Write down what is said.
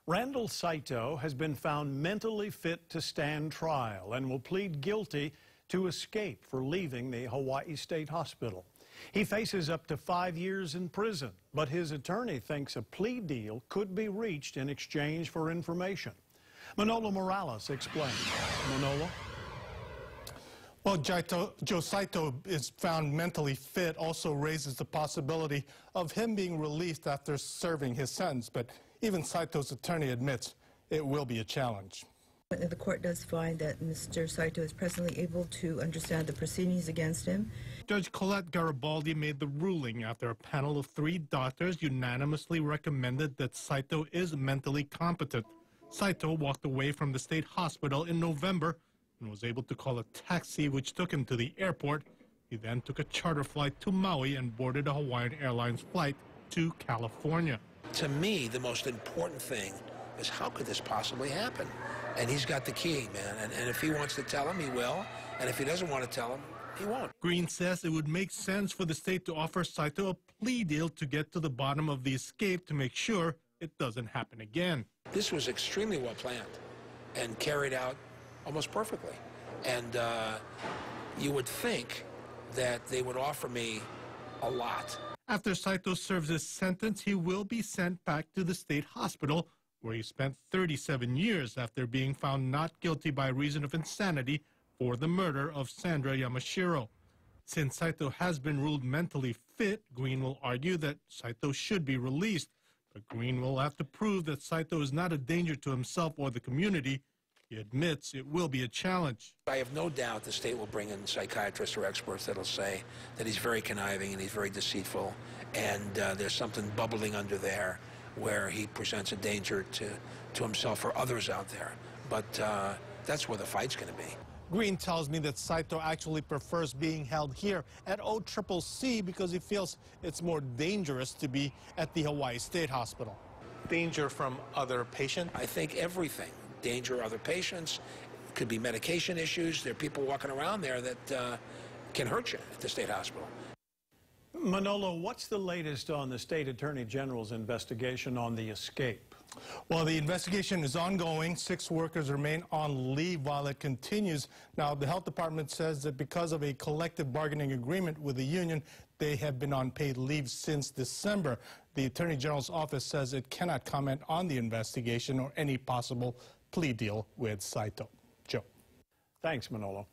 Randall Saito has been found mentally fit to stand trial and will plead guilty to escape for leaving the Hawaii State Hospital. He faces up to 5 years in prison, but his attorney thinks a plea deal could be reached in exchange for information. Manolo Morales explains. Manolo? Well, Joe Saito is found mentally fit, also raises the possibility of him being released after serving his sentence. But even Saito's attorney admits it will be a challenge. The court does find that Mr. Saito is presently able to understand the proceedings against him. Judge Colette Garibaldi made the ruling after a panel of 3 doctors unanimously recommended that Saito is mentally competent. Saito walked away from the state hospital in November and was able to call a taxi which took him to the airport. He then took a charter flight to Maui and boarded a Hawaiian Airlines flight to California. To me, the most important thing is how could this possibly happen? And he's got the key, man. And if he wants to tell him, he will. And if he doesn't want to tell him, he won't. Green says it would make sense for the state to offer Saito a plea deal to get to the bottom of the escape to make sure it doesn't happen again. This was extremely well planned and carried out almost perfectly. And you would think that they would offer me a lot. After Saito serves his sentence, he will be sent back to the state hospital, where he spent 37 years after being found not guilty by reason of insanity for the murder of Sandra Yamashiro. Since Saito has been ruled mentally fit, Green will argue that Saito should be released. But Green will have to prove that Saito is not a danger to himself or the community. He admits it will be a challenge. I have no doubt the state will bring in psychiatrists or experts that will say that he's very conniving and he's very deceitful, and there's something bubbling under there where he presents a danger to himself or others out there. But that's where the fight's going to be. Green tells me that Saito actually prefers being held here at OCCC because he feels it's more dangerous to be at the Hawaii State Hospital. Danger from other patients? I think everything. Danger of other patients. Could be medication issues. There are people walking around there that can hurt you at the state hospital. Manolo, what's the latest on the State Attorney General's investigation on the escape? Well, the investigation is ongoing. 6 workers remain on leave while it continues. Now, the health department says that because of a collective bargaining agreement with the union, they have been on paid leave since December. The Attorney General's office says it cannot comment on the investigation or any possible plea deal with Saito. Joe. Thanks, Manolo.